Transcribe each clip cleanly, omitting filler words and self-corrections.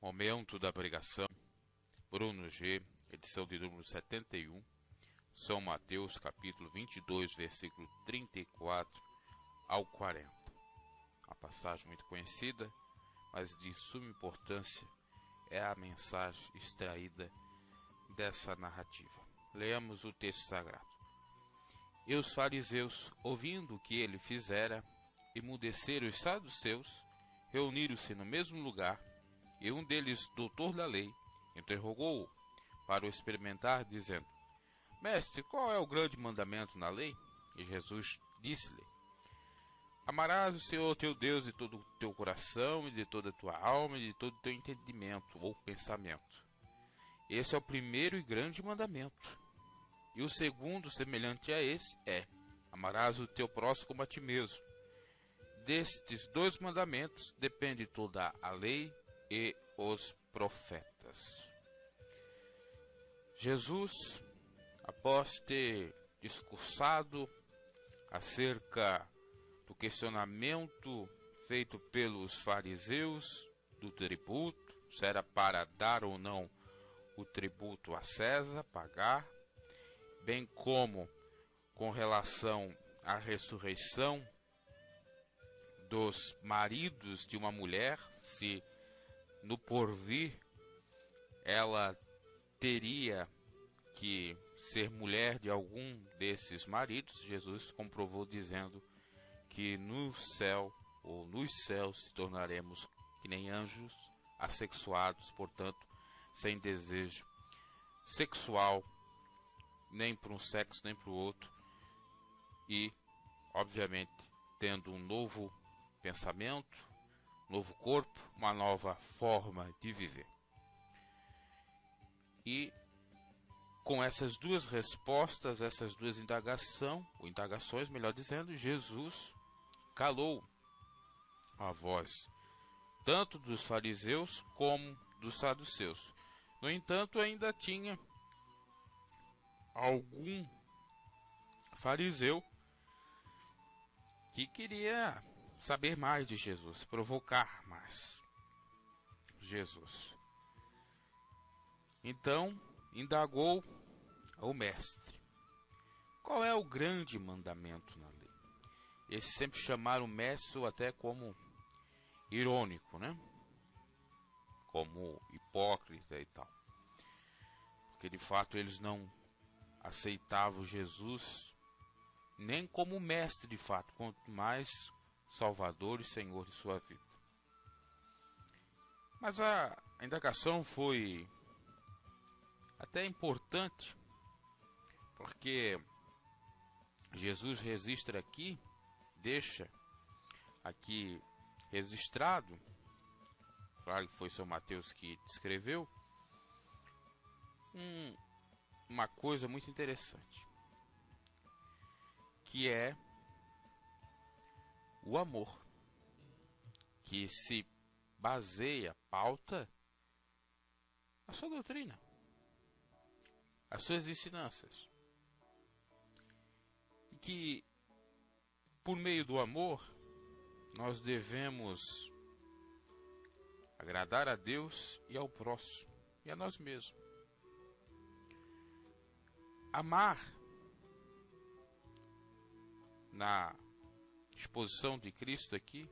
Momento da pregação, Bruno G, edição de número 71, São Mateus, capítulo 22, versículo 34 ao 40. Uma passagem muito conhecida, mas de suma importância, é a mensagem extraída dessa narrativa. Leamos o texto sagrado. E os fariseus, ouvindo o que ele fizera, emudeceram os saduceus, reuniram-se no mesmo lugar, e um deles, doutor da lei, interrogou-o para o experimentar, dizendo: Mestre, qual é o grande mandamento na lei? E Jesus disse-lhe: Amarás o Senhor teu Deus de todo o teu coração, e de toda a tua alma, e de todo o teu entendimento ou pensamento. Esse é o primeiro e grande mandamento. E o segundo, semelhante a esse, é: amarás o teu próximo como a ti mesmo. Destes dois mandamentos depende toda a lei e os profetas. Jesus, após ter discursado acerca do questionamento feito pelos fariseus do tributo, se era para dar ou não o tributo a César, pagar, bem como com relação à ressurreição dos maridos de uma mulher, se no porvir ela teria que ser mulher de algum desses maridos, Jesus comprovou dizendo que no céu ou nos céus se tornaremos que nem anjos assexuados, portanto, sem desejo sexual, nem para um sexo nem para o outro, e, obviamente, tendo um novo pensamento, novo corpo, uma nova forma de viver. E com essas duas respostas, essas duas indagações, melhor dizendo, Jesus calou a voz tanto dos fariseus como dos saduceus. No entanto, ainda tinha algum fariseu que queria saber mais de Jesus, provocar mais Jesus. Então, indagou o mestre: qual é o grande mandamento na lei? Eles sempre chamaram o mestre até como irônico, né? Como hipócrita e tal. Porque de fato eles não aceitavam Jesus nem como mestre de fato, quanto mais Salvador e Senhor de sua vida. Mas a indagação foi até importante, porque Jesus registra aqui, deixa aqui registrado, claro que foi São Mateus que descreveu, uma coisa muito interessante, que é o amor, que se baseia, pauta a sua doutrina, as suas ensinanças, e que por meio do amor nós devemos agradar a Deus e ao próximo e a nós mesmos. Amar na exposição de Cristo aqui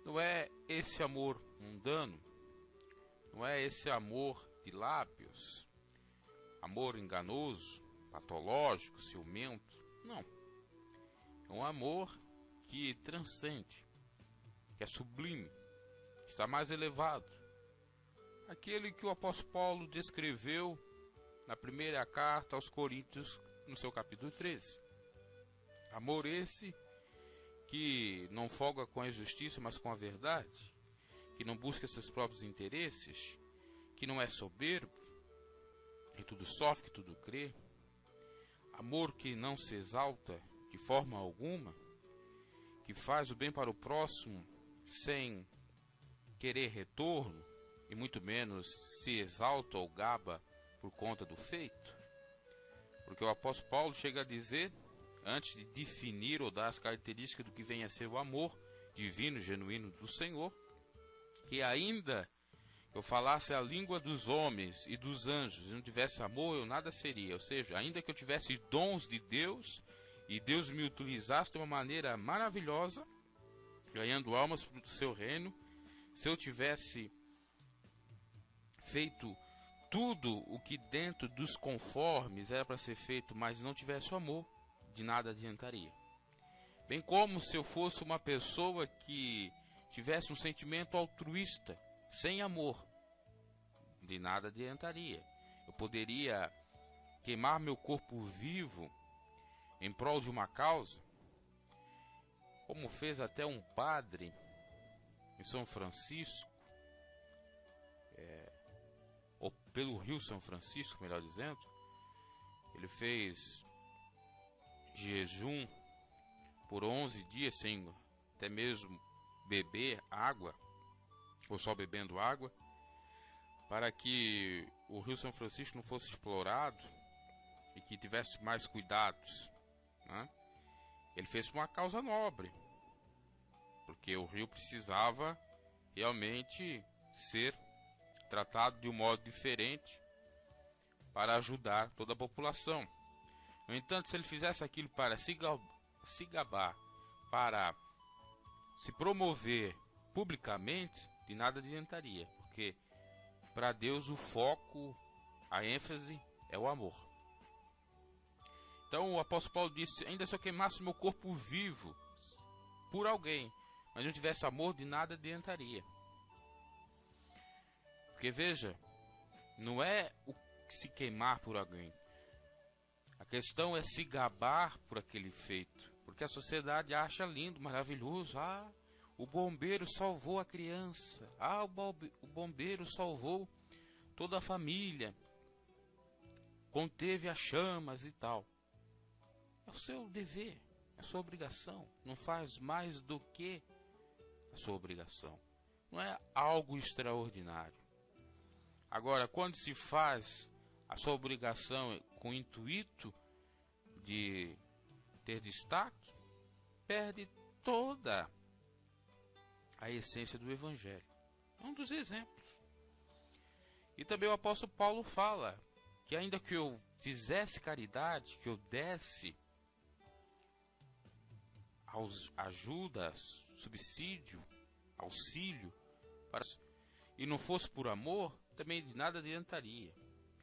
não é esse amor mundano, não é esse amor de lábios, amor enganoso, patológico, ciumento. Não. É um amor que transcende, que é sublime, que está mais elevado. Aquele que o apóstolo Paulo descreveu na primeira carta aos Coríntios, no seu capítulo 13. Amor esse que não folga com a injustiça, mas com a verdade, que não busca seus próprios interesses, que não é soberbo, que tudo sofre, que tudo crê. Amor que não se exalta de forma alguma, que faz o bem para o próximo sem querer retorno, e muito menos se exalta ou gaba por conta do feito. Porque o apóstolo Paulo chega a dizer, antes de definir ou dar as características do que vem a ser o amor divino, genuíno do Senhor, que ainda eu falasse a língua dos homens e dos anjos e não tivesse amor, eu nada seria. Ou seja, ainda que eu tivesse dons de Deus e Deus me utilizasse de uma maneira maravilhosa, ganhando almas para o seu reino, se eu tivesse feito tudo o que dentro dos conformes era para ser feito, mas não tivesse o amor, de nada adiantaria. Bem como se eu fosse uma pessoa que tivesse um sentimento altruísta, sem amor, de nada adiantaria. Eu poderia queimar meu corpo vivo em prol de uma causa, como fez até um padre em São Francisco, ou pelo Rio São Francisco, melhor dizendo. Ele fez jejum por 11 dias sem até mesmo beber água, ou só bebendo água, para que o Rio São Francisco não fosse explorado e que tivesse mais cuidados, né? Ele fez uma causa nobre, porque o rio precisava realmente ser tratado de um modo diferente para ajudar toda a população. No entanto, se ele fizesse aquilo para se gabar, para se promover publicamente, de nada adiantaria, porque para Deus o foco, a ênfase é o amor. Então o apóstolo Paulo disse: ainda se eu queimasse meu corpo vivo por alguém, mas não tivesse amor, de nada adiantaria. Porque veja, não é o se queimar por alguém, a questão é se gabar por aquele feito, porque a sociedade acha lindo, maravilhoso. Ah, o bombeiro salvou a criança. Ah, o bombeiro salvou toda a família, conteve as chamas e tal. É o seu dever, é a sua obrigação. Não faz mais do que a sua obrigação. Não é algo extraordinário. Agora, quando se faz a sua obrigação com o intuito de ter destaque, perde toda a essência do Evangelho. É um dos exemplos. E também o apóstolo Paulo fala que ainda que eu fizesse caridade, que eu desse ajuda, subsídio, auxílio, e não fosse por amor, também de nada adiantaria.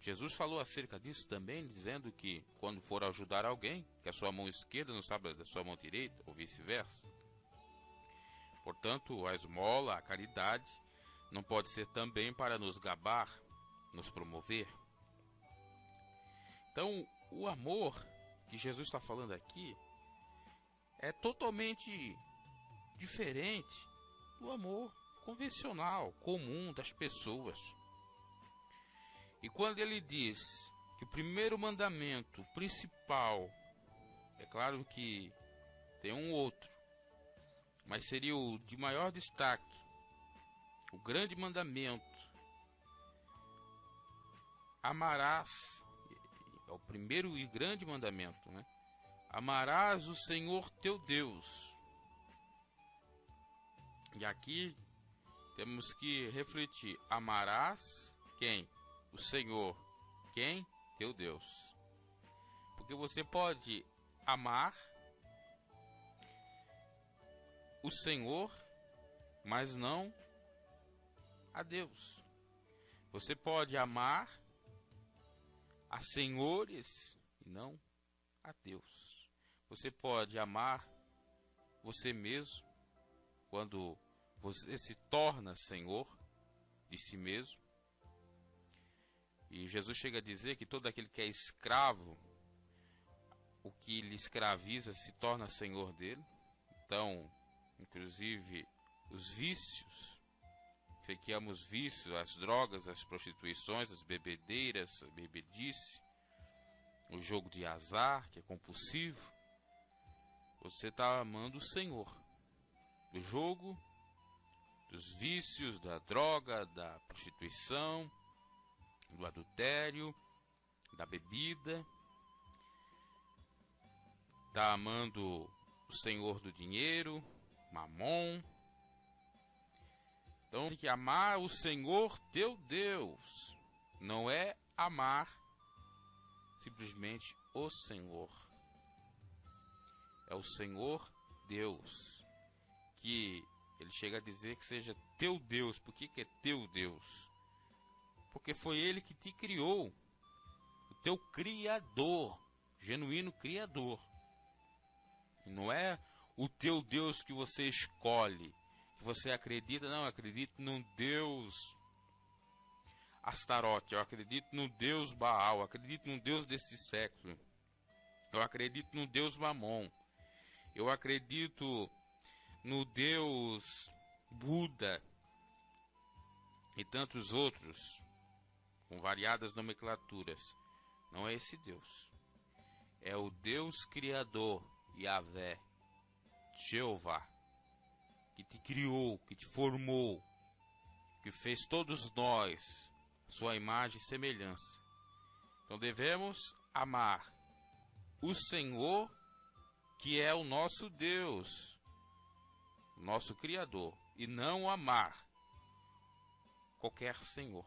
Jesus falou acerca disso também, dizendo que quando for ajudar alguém, que a sua mão esquerda não saiba da sua mão direita, ou vice-versa. Portanto, a esmola, a caridade, não pode ser também para nos gabar, nos promover. Então, o amor que Jesus está falando aqui é totalmente diferente do amor convencional, comum das pessoas. E quando ele diz que o primeiro mandamento principal, é claro que tem um outro, mas seria o de maior destaque, o grande mandamento: amarás, é o primeiro e grande mandamento, né? Amarás o Senhor teu Deus. E aqui temos que refletir: amarás quem? O Senhor. Quem? Teu Deus. Porque você pode amar o Senhor, mas não a Deus. Você pode amar a senhores e não a Deus. Você pode amar você mesmo quando você se torna senhor de si mesmo. E Jesus chega a dizer que todo aquele que é escravo, o que lhe escraviza se torna senhor dele. Então, inclusive, os vícios, sei que ama os vícios, as drogas, as prostituições, as bebedeiras, a bebedice, o jogo de azar, que é compulsivo, você está amando o Senhor. Do jogo, dos vícios, da droga, da prostituição, do adultério, da bebida, está amando o Senhor do dinheiro, Mamon, Então tem que amar o Senhor teu Deus. Não é amar simplesmente o Senhor. É o Senhor Deus. Que ele chega a dizer que seja teu Deus. Por que é teu Deus? Porque foi ele que te criou. O teu Criador. Genuíno Criador. E não é o teu Deus que você escolhe. Que você acredita. Não, eu acredito num Deus Astarote. Eu acredito num Deus Baal. Eu acredito num Deus desse século. Eu acredito no Deus Mamon. Eu acredito no Deus Buda e tantos outros, com variadas nomenclaturas. Não é esse Deus. É o Deus Criador, Yahvé, Jeová, que te criou, que te formou, que fez todos nós, sua imagem e semelhança. Então devemos amar o Senhor, que é o nosso Deus, nosso Criador, e não amar qualquer Senhor,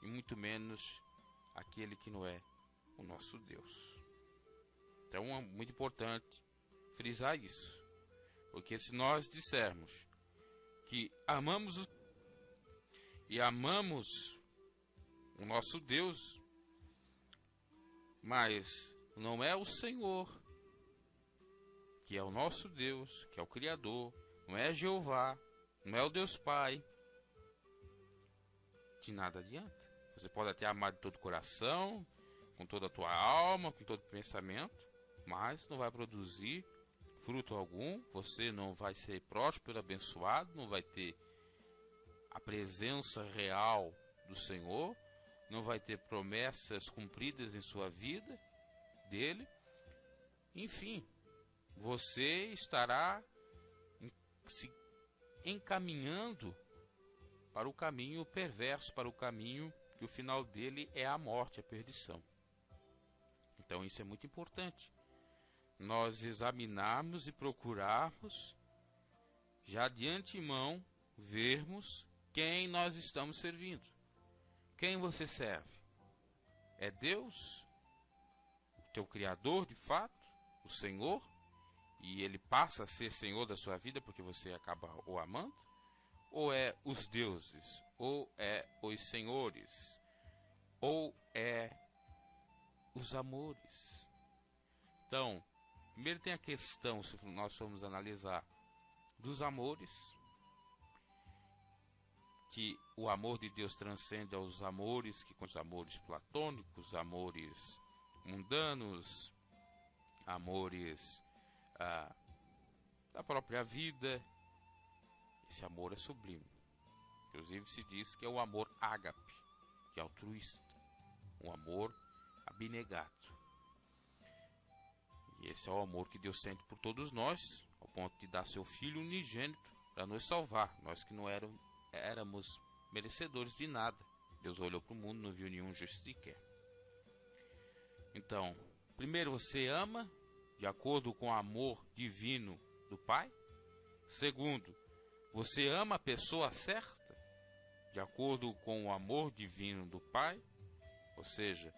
e muito menos aquele que não é o nosso Deus. Então é muito importante frisar isso, porque se nós dissermos que amamos o nosso Deus, mas não é o Senhor, que é o nosso Deus, que é o Criador, não é Jeová, não é o Deus Pai, de nada adianta. Você pode até amar de todo o coração, com toda a tua alma, com todo o pensamento, mas não vai produzir fruto algum. Você não vai ser próspero, abençoado, não vai ter a presença real do Senhor, não vai ter promessas cumpridas em sua vida dele. Enfim, você estará se encaminhando para o caminho perverso, para o caminho que o final dele é a morte, a perdição. Então isso é muito importante. Nós examinarmos e procurarmos, já de antemão, vermos quem nós estamos servindo. Quem você serve? É Deus, o teu Criador de fato, o Senhor, e ele passa a ser Senhor da sua vida porque você acaba o amando? Ou é os deuses? Ou é os senhores? Ou é os amores? Então, primeiro tem a questão, se nós formos analisar, dos amores, que o amor de Deus transcende aos amores, que com os amores platônicos, amores mundanos, amores da própria vida. Esse amor é sublime. Inclusive se diz que é o amor ágape, que é altruísta, um amor abnegado. E esse é o amor que Deus sente por todos nós, ao ponto de dar seu Filho unigênito para nos salvar, nós que não éramos merecedores de nada. Deus olhou para o mundo, não viu nenhum justo sequer. Então, primeiro você ama de acordo com o amor divino do Pai. Segundo, você ama a pessoa certa de acordo com o amor divino do Pai. Ou seja,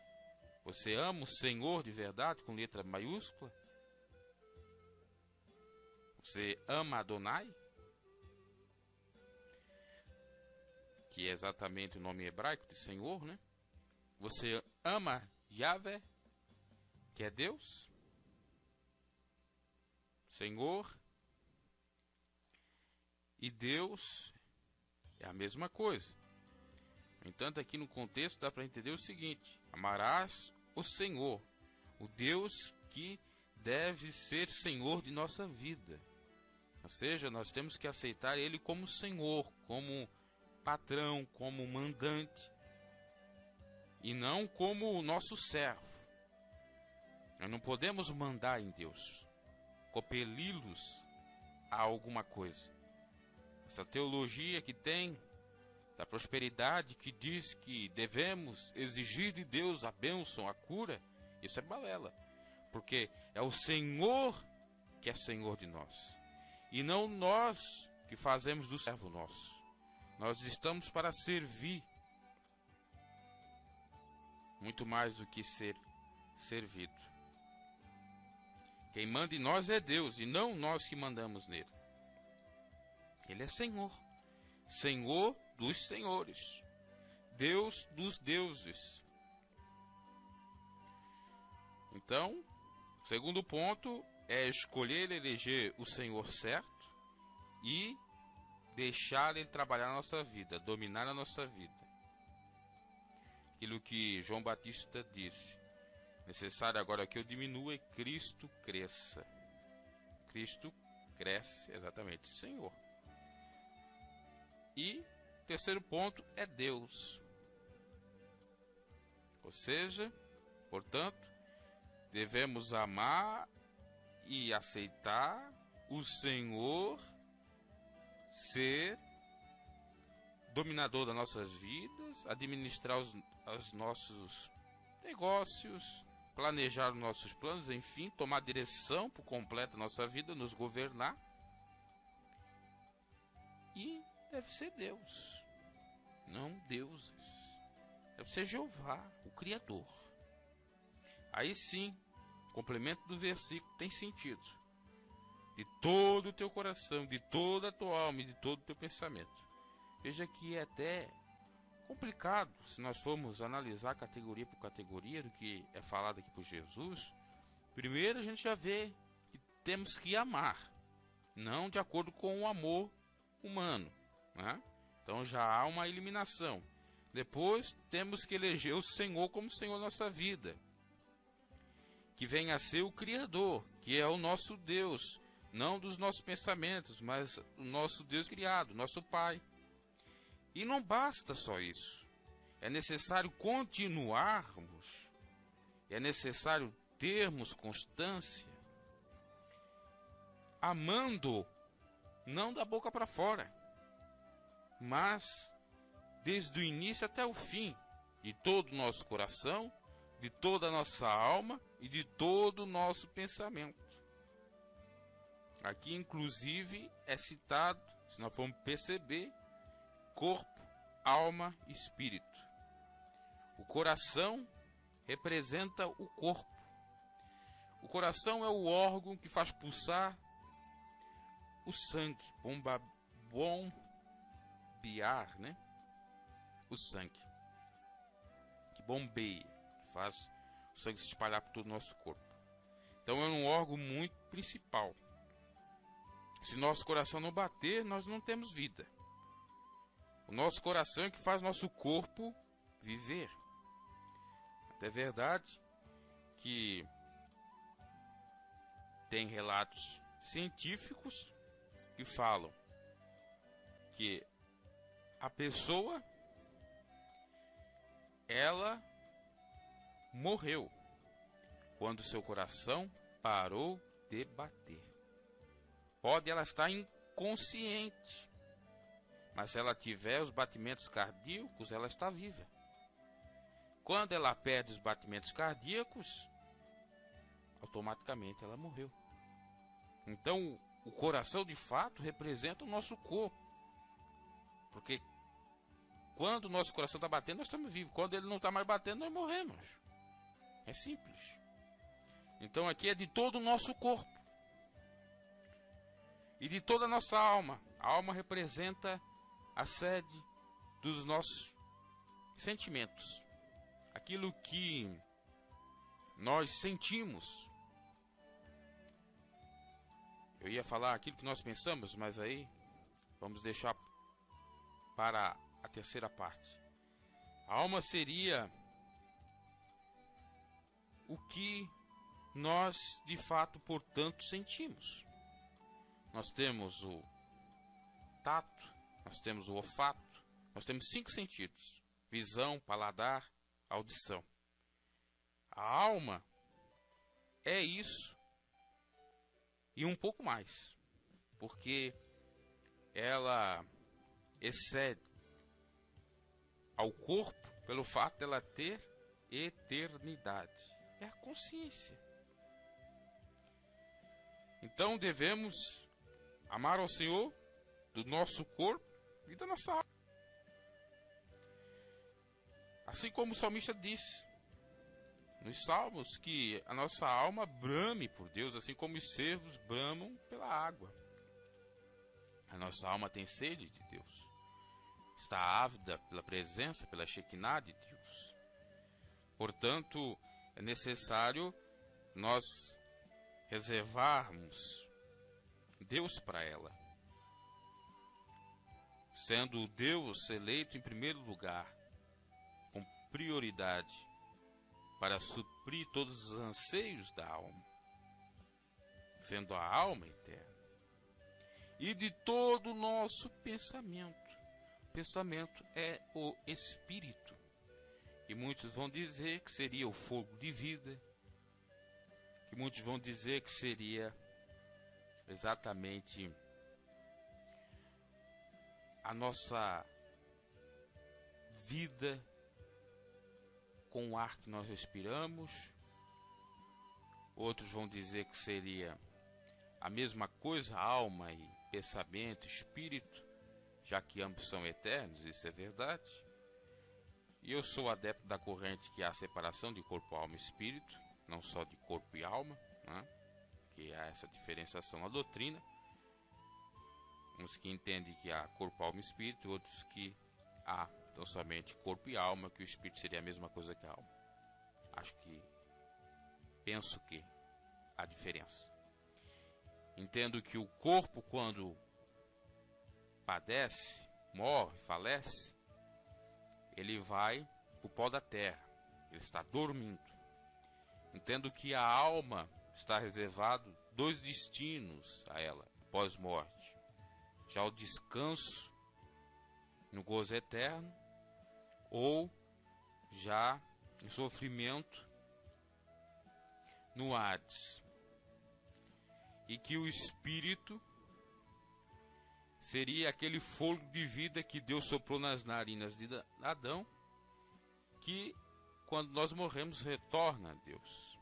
você ama o Senhor de verdade com letra maiúscula. Você ama Adonai, que é exatamente o nome hebraico de Senhor, né? Você ama Yahvé, que é Deus, Senhor, e Deus é a mesma coisa. No entanto, aqui no contexto dá para entender o seguinte: amarás o Senhor, o Deus que deve ser Senhor de nossa vida. Ou seja, nós temos que aceitar Ele como Senhor, como patrão, como mandante, e não como o nosso servo. Nós não podemos mandar em Deus, compeli-los a alguma coisa. Essa teologia que tem da prosperidade, que diz que devemos exigir de Deus a bênção, a cura, isso é balela, porque é o Senhor que é Senhor de nós, e não nós que fazemos do servo nosso. Nós estamos para servir, muito mais do que ser servido. Quem manda em nós é Deus, e não nós que mandamos nele. Ele é Senhor, Senhor dos senhores, Deus dos deuses. Então, o segundo ponto é escolher eleger o Senhor certo e deixar Ele trabalhar na nossa vida, dominar a nossa vida. Aquilo que João Batista disse: necessário agora que eu diminua e Cristo cresça. Cristo cresce, exatamente, Senhor. E o terceiro ponto é Deus. Ou seja, portanto, devemos amar e aceitar o Senhor ser dominador das nossas vidas, administrar os nossos negócios, planejar os nossos planos, enfim, tomar direção por completo da nossa vida, nos governar. E deve ser Deus, não deuses. Deve ser Jeová, o Criador. Aí sim, o complemento do versículo tem sentido. De todo o teu coração, de toda a tua alma e de todo o teu pensamento. Veja que é até complicado, se nós formos analisar categoria por categoria do que é falado aqui por Jesus. Primeiro a gente já vê que temos que amar, não de acordo com o amor humano, né? Então já há uma eliminação. Depois temos que eleger o Senhor como Senhor da nossa vida, que venha a ser o Criador, que é o nosso Deus, não dos nossos pensamentos, mas o nosso Deus criado, nosso Pai. E não basta só isso. É necessário continuarmos, é necessário termos constância, amando, não da boca para fora, mas desde o início até o fim, de todo o nosso coração, de toda a nossa alma e de todo o nosso pensamento. Aqui, inclusive, é citado, se nós formos perceber, corpo, alma e espírito. O coração representa o corpo. O coração é o órgão que faz pulsar o sangue, bombear, né? O sangue, que bombeia, que faz o sangue se espalhar por todo o nosso corpo. Então é um órgão muito principal. Se nosso coração não bater, nós não temos vida. O nosso coração é que faz nosso corpo viver. Até é verdade que tem relatos científicos que falam que a pessoa, ela morreu quando seu coração parou de bater. Pode ela estar inconsciente, mas se ela tiver os batimentos cardíacos, ela está viva. Quando ela perde os batimentos cardíacos, automaticamente ela morreu. Então, o coração de fato representa o nosso corpo. Porque quando o nosso coração está batendo, nós estamos vivos. Quando ele não está mais batendo, nós morremos. É simples. Então aqui é de todo o nosso corpo. E de toda a nossa alma. A alma representa a sede dos nossos sentimentos. Aquilo que nós sentimos. Eu ia falar aquilo que nós pensamos, mas aí vamos deixar para a terceira parte. A alma seria o que nós de fato, portanto, sentimos. Nós temos o tato, nós temos o olfato, nós temos 5 sentidos: visão, paladar, audição. A alma é isso e um pouco mais, porque ela excede ao corpo pelo fato dela ter eternidade. É a consciência. Então devemos amar ao Senhor do nosso corpo e da nossa alma. Assim como o salmista disse nos Salmos, que a nossa alma brame por Deus, assim como os cervos bramam pela água. A nossa alma tem sede de Deus. Está ávida pela presença, pela Shekinah de Deus. Portanto, é necessário nós reservarmos Deus para ela, sendo o Deus eleito em primeiro lugar, com prioridade, para suprir todos os anseios da alma, sendo a alma eterna. E de todo o nosso pensamento. O pensamento é o espírito. E muitos vão dizer que seria o fogo de vida, que muitos vão dizer que seria exatamente a nossa vida com o ar que nós respiramos. Outros vão dizer que seria a mesma coisa, alma e pensamento, espírito, já que ambos são eternos, isso é verdade. E eu sou adepto da corrente que há separação de corpo, alma e espírito, não só de corpo e alma, né? Que há essa diferenciação na doutrina. Uns que entendem que há corpo, alma e espírito, outros que há então somente corpo e alma, que o espírito seria a mesma coisa que a alma. Penso que há diferença. Entendo que o corpo, quando padece, morre, falece, ele vai para o pó da terra, ele está dormindo. Entendo que a alma está reservado 2 destinos a ela, pós-morte. Já o descanso no gozo eterno, ou já em sofrimento no Hades. E que o espírito seria aquele fôlego de vida que Deus soprou nas narinas de Adão, que quando nós morremos retorna a Deus.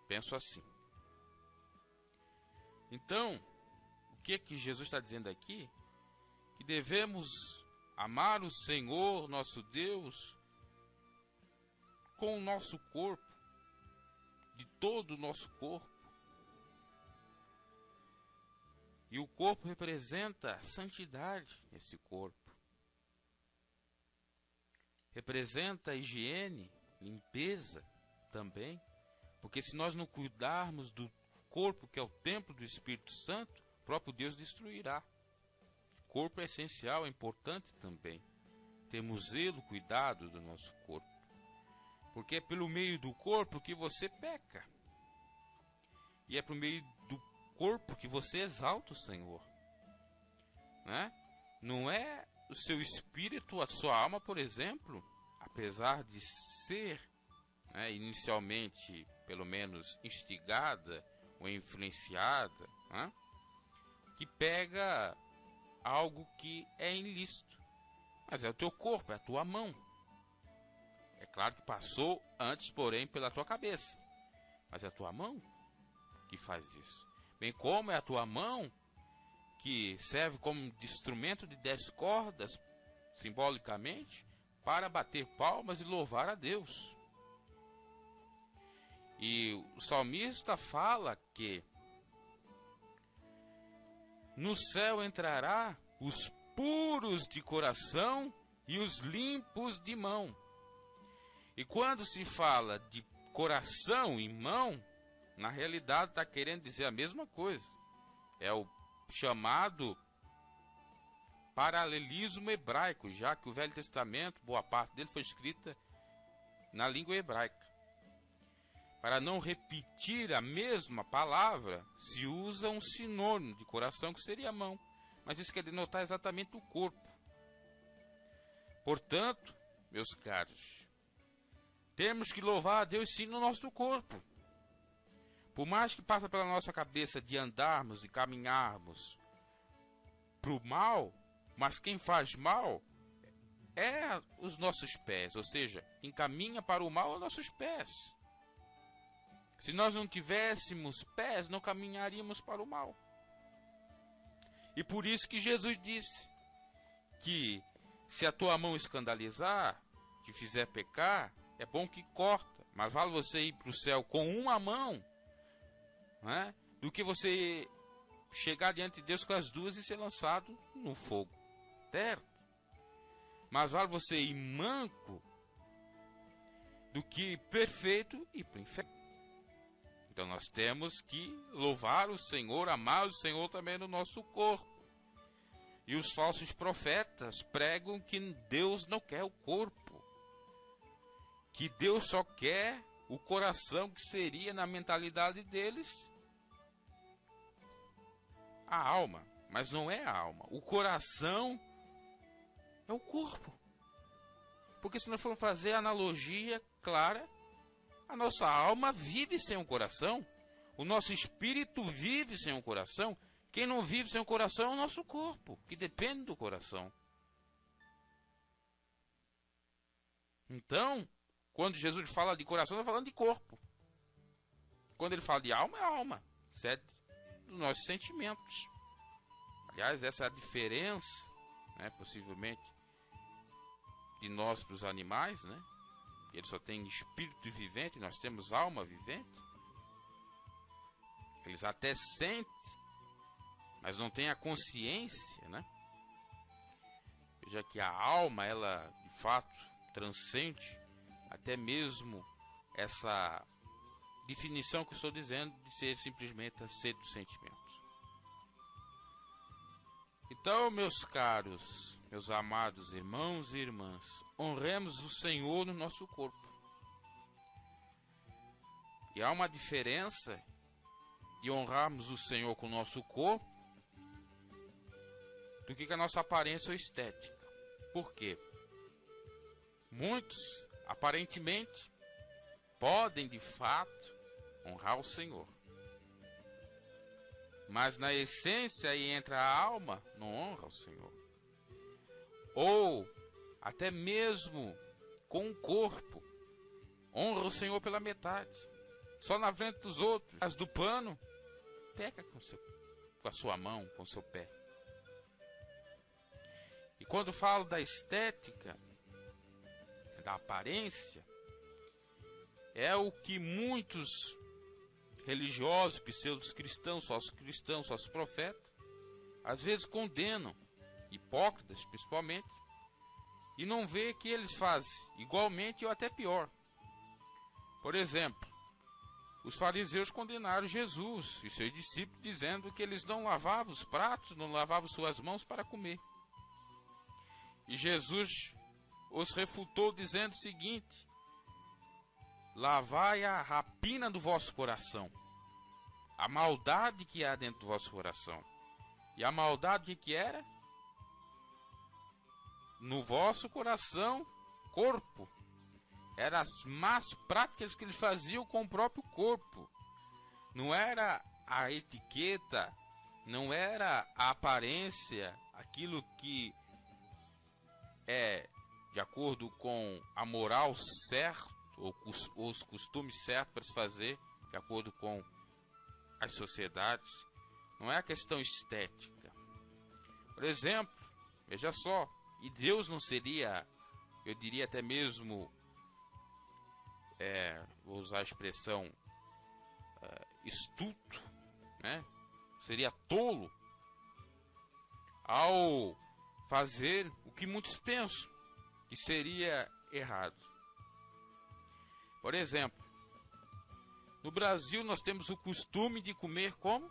Penso assim. Então, o que Jesus está dizendo aqui? Que devemos amar o Senhor, nosso Deus, com o nosso corpo, de todo o nosso corpo. E o corpo representa a santidade, esse corpo. Representa a higiene, limpeza também. Porque se nós não cuidarmos do corpo, que é o templo do Espírito Santo, o próprio Deus destruirá. O corpo é essencial, é importante também. Temos zelo, cuidado do nosso corpo. Porque é pelo meio do corpo que você peca. E é pelo meio do corpo que você exalta o Senhor. Né? Não é o seu espírito, a sua alma, por exemplo, apesar de ser, né, inicialmente, pelo menos, instigada ou influenciada, né, que pega algo que é ilícito. Mas é o teu corpo, é a tua mão. É claro que passou antes, porém, pela tua cabeça. Mas é a tua mão que faz isso. Bem como é a tua mão que serve como instrumento de 10 cordas, simbolicamente, para bater palmas e louvar a Deus. E o salmista fala que no céu entrará os puros de coração e os limpos de mão. E quando se fala de coração e mão, na realidade está querendo dizer a mesma coisa. É o chamado paralelismo hebraico, já que o Velho Testamento, boa parte dele foi escrita na língua hebraica. Para não repetir a mesma palavra, se usa um sinônimo de coração, que seria a mão. Mas isso quer denotar exatamente o corpo. Portanto, meus caros, temos que louvar a Deus sim no nosso corpo. Por mais que passe pela nossa cabeça de andarmos e caminharmos para o mal, mas quem faz mal é os nossos pés, ou seja, encaminha para o mal os nossos pés. Se nós não tivéssemos pés, não caminharíamos para o mal. E por isso que Jesus disse que Se a tua mão escandalizar, te fizer pecar, é bom que corta. Mas vale você ir para o céu com uma mão, né, do que você chegar diante de Deus com as duas e ser lançado no fogo eterno. Mas vale você ir manco do que perfeito e para o inferno. Então nós temos que louvar o Senhor, amar o Senhor também no nosso corpo. E os falsos profetas pregam que Deus não quer o corpo, que Deus só quer o coração, que seria, na mentalidade deles, a alma. Mas não é a alma. O coração é o corpo. Porque se nós formos fazer a analogia clara, a nossa alma vive sem um coração. O nosso espírito vive sem um coração. Quem não vive sem o coração é o nosso corpo, que depende do coração. Então, quando Jesus fala de coração, ele está falando de corpo. Quando ele fala de alma, é alma, certo? Dos nossos sentimentos. Aliás, essa é a diferença, né, possivelmente, de nós para os animais, né? Eles só têm espírito vivente, nós temos alma vivente. Eles até sentem, mas não tem a consciência, né? Veja que a alma, ela de fato transcende até mesmo essa definição que eu estou dizendo de ser simplesmente a sede do sentimento. Então, meus caros, meus amados irmãos e irmãs, honremos o Senhor no nosso corpo. E há uma diferença de honrarmos o Senhor com o nosso corpo do que com a nossa aparência ou estética. Por quê? Muitos, aparentemente, podem de fato honrar o Senhor. Mas na essência aí entra a alma, não honra o Senhor. Ou até mesmo com o corpo, honra o Senhor pela metade. Só na frente dos outros, as do pano, peca com a sua mão, com o seu pé. E quando falo da estética, da aparência, é o que muitos religiosos, pseudos cristãos, falsos cristãos, falsos profetas, às vezes condenam, hipócritas principalmente, e não vê que eles fazem igualmente ou até pior. Por exemplo, os fariseus condenaram Jesus e seus discípulos, dizendo que eles não lavavam os pratos, não lavavam suas mãos para comer. E Jesus os refutou dizendo o seguinte: lavai a rapina do vosso coração, a maldade que há dentro do vosso coração. E a maldade que era? No vosso coração, corpo. Eram as más práticas que eles faziam com o próprio corpo. Não era a etiqueta, não era a aparência, aquilo que é de acordo com a moral certa, ou os costumes certos para se fazer, de acordo com as sociedades. Não é a questão estética. Por exemplo, veja só, e Deus não seria, eu diria até mesmo, vou usar a expressão estúpido, né? Seria tolo ao fazer o que muitos pensam que seria errado. Por exemplo, no Brasil nós temos o costume de comer como?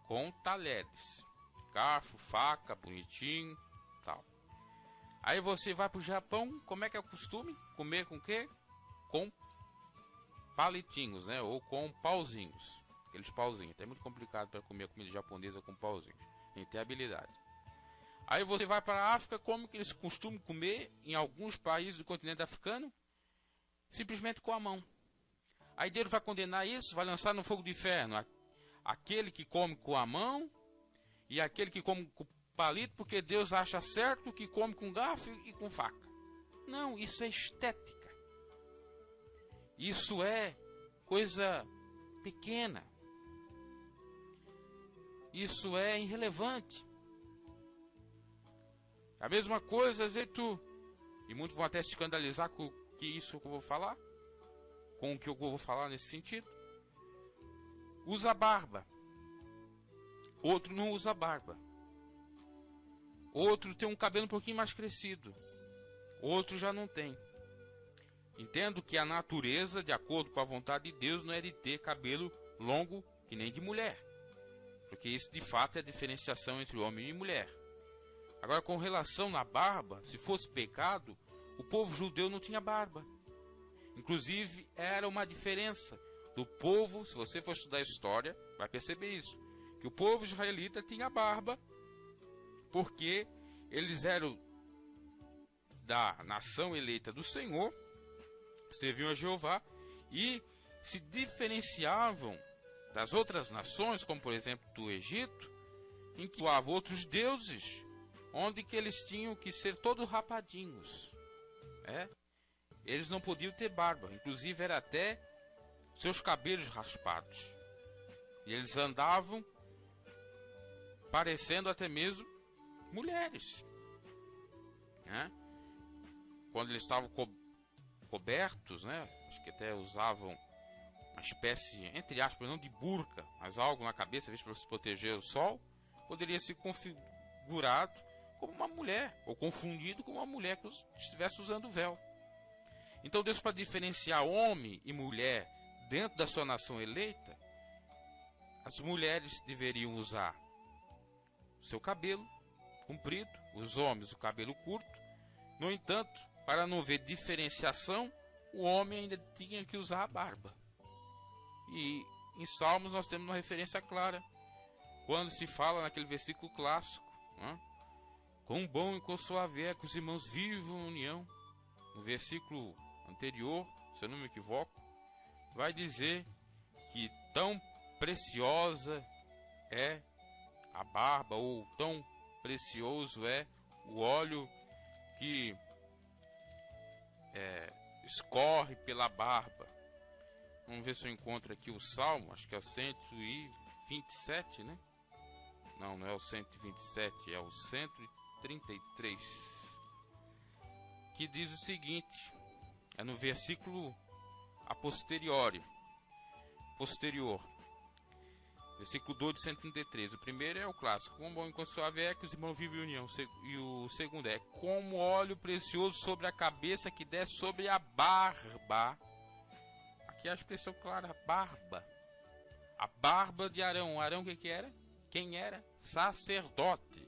Com talheres, garfo, faca, bonitinho, tal. Aí você vai para o Japão, como é que é o costume? Comer com o quê? Com palitinhos, né? Ou com pauzinhos. Aqueles pauzinhos. É muito complicado para comer comida japonesa com pauzinhos. Tem que ter habilidade. Aí você vai para a África, como que eles costumam comer em alguns países do continente africano? Simplesmente com a mão. Aí Deus vai condenar isso, vai lançar no fogo do inferno aquele que come com a mão e aquele que come com palito, porque Deus acha certo que come com garfo e com faca. Não, isso é estética. Isso é coisa pequena. Isso é irrelevante. A mesma coisa, às vezes tu, e muitos vão até se escandalizar com que isso que eu vou falar, com o que eu vou falar nesse sentido. Usa barba. Outro não usa barba. Outro tem um cabelo um pouquinho mais crescido. Outro já não tem. Entendo que a natureza, de acordo com a vontade de Deus, não é de ter cabelo longo que nem de mulher. Porque isso de fato é a diferenciação entre homem e mulher. Agora, com relação à barba, se fosse pecado, o povo judeu não tinha barba. Inclusive, era uma diferença do povo, se você for estudar a história, vai perceber isso. Que o povo israelita tinha barba, porque eles eram da nação eleita do Senhor, serviam a Jeová, e se diferenciavam das outras nações, como por exemplo do Egito, em que havia outros deuses, onde que eles tinham que ser todos rapadinhos. Eles não podiam ter barba, inclusive era até seus cabelos raspados. E eles andavam parecendo até mesmo mulheres. Quando eles estavam cobertos, acho que até usavam uma espécie, entre aspas, não de burca, mas algo na cabeça, para se proteger do sol, poderia ser configurado como uma mulher, ou confundido com uma mulher que estivesse usando véu. Então Deus, para diferenciar homem e mulher dentro da sua nação eleita, as mulheres deveriam usar o seu cabelo comprido, os homens o cabelo curto. No entanto, para não ver diferenciação, o homem ainda tinha que usar a barba. E em Salmos nós temos uma referência clara, quando se fala naquele versículo clássico, quão bom e quão suave é que os irmãos vivam em união. No versículo anterior, se eu não me equivoco, vai dizer que tão preciosa é a barba, ou tão precioso é o óleo que escorre pela barba. Vamos ver se eu encontro aqui o Salmo, acho que é o 127, né? Não é o 127, é o 133. Que diz o seguinte, é no versículo posterior. Versículo 2 de 133. O primeiro é o clássico. Como bom e quão suave é que os irmãos vivem em união. E o segundo é: como óleo precioso sobre a cabeça que desce sobre a barba. Aqui é a expressão clara, barba. A barba de Arão. Arão o que era? Quem era? Sacerdote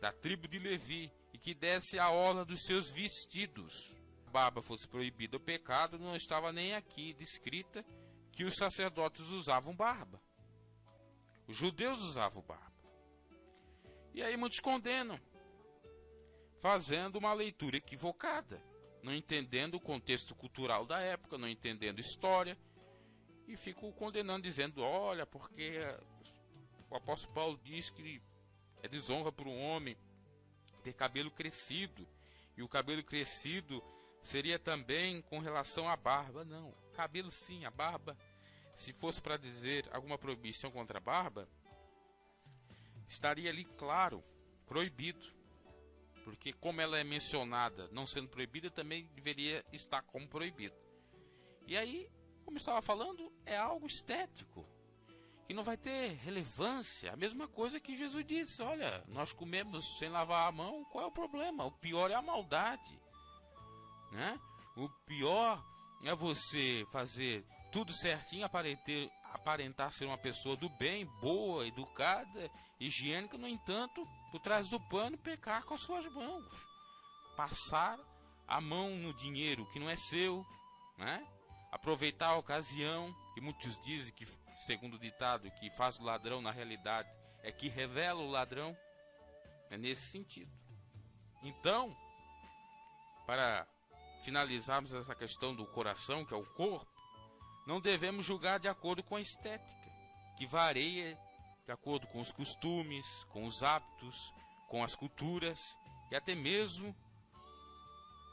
da tribo de Levi. E que desce a orla dos seus vestidos. Se a barba fosse proibida o pecado, não estava nem aqui descrita que os sacerdotes usavam barba. Os judeus usavam barba. E aí muitos condenam, fazendo uma leitura equivocada, não entendendo o contexto cultural da época, não entendendo história, e ficam condenando, dizendo, olha, porque o apóstolo Paulo diz que é desonra para um homem ter cabelo crescido, e o cabelo crescido seria também com relação à barba. Não, cabelo sim, a barba, se fosse para dizer alguma proibição contra a barba, estaria ali claro, proibido. Porque como ela é mencionada não sendo proibida, também deveria estar como proibido. E aí, como eu estava falando, é algo estético, que não vai ter relevância. A mesma coisa que Jesus disse, olha, nós comemos sem lavar a mão, qual é o problema? O pior é a maldade. O pior é você fazer tudo certinho, aparentar ser uma pessoa do bem, boa, educada, higiênica, no entanto, por trás do pano, pecar com as suas mãos, passar a mão no dinheiro que não é seu, aproveitar a ocasião, que muitos dizem que, segundo o ditado, que faz o ladrão, na realidade é que revela o ladrão. É nesse sentido. Então, para finalizarmos essa questão do coração, que é o corpo, não devemos julgar de acordo com a estética, que varia de acordo com os costumes, com os hábitos, com as culturas, e até mesmo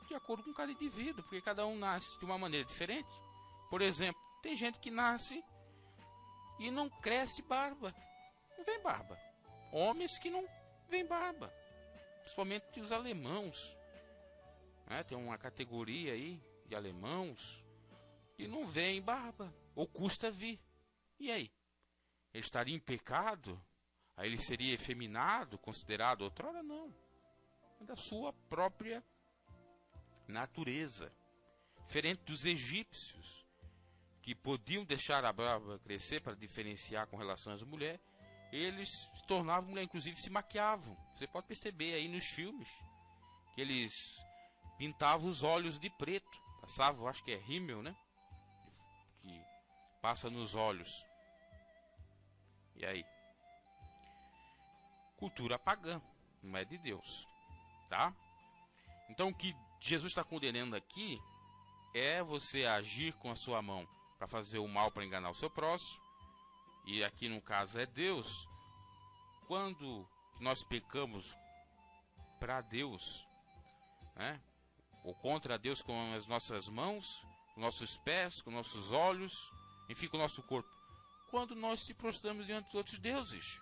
de acordo com cada indivíduo, porque cada um nasce de uma maneira diferente. Por exemplo, tem gente que nasce e não cresce barba, não vem barba. Homens que não vem barba. principalmente os alemãos, né? Tem uma categoria aí de alemãos que não vêem barba, ou custa vir. E aí? Ele estaria em pecado? Aí ele seria efeminado, considerado outrora? Não. É da sua própria natureza. Diferente dos egípcios, que podiam deixar a barba crescer para diferenciar com relação às mulheres, eles se tornavam mulher, inclusive se maquiavam. Você pode perceber aí nos filmes que eles pintavam os olhos de preto. Passavam, acho que é rímel, né? Que passa nos olhos. E aí? Cultura pagã, não é de Deus, tá? Então o que Jesus está condenando aqui é você agir com a sua mão para fazer o mal, para enganar o seu próximo. E aqui no caso é Deus. Quando nós pecamos para Deus, né? Ou contra Deus com as nossas mãos, com nossos pés, com nossos olhos, enfim, com o nosso corpo. Quando nós se prostramos diante de outros deuses,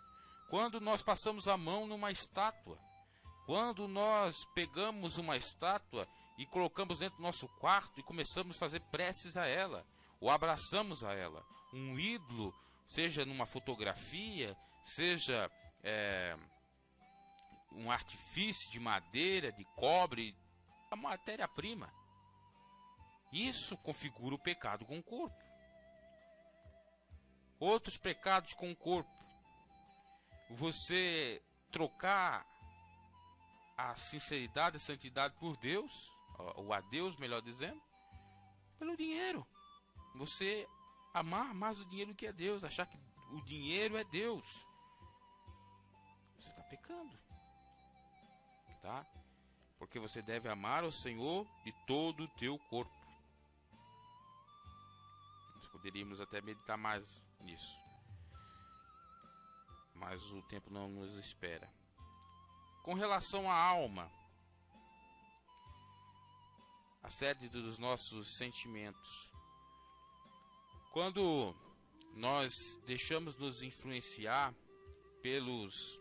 quando nós passamos a mão numa estátua, quando nós pegamos uma estátua e colocamos dentro do nosso quarto e começamos a fazer preces a ela, ou abraçamos a ela, um ídolo, seja numa fotografia, seja um artifício de madeira, de cobre, a matéria-prima. Isso configura o pecado com o corpo. Outros pecados com o corpo. Você trocar a sinceridade, a santidade por Deus, ou a Deus, melhor dizendo, pelo dinheiro. Você amar mais o dinheiro que a Deus, achar que o dinheiro é Deus. Você está pecando, tá? Porque você deve amar o Senhor de todo o teu corpo. Nós poderíamos até meditar mais nisso, mas o tempo não nos espera. Com relação à alma, a sede dos nossos sentimentos, quando nós deixamos nos influenciar pelos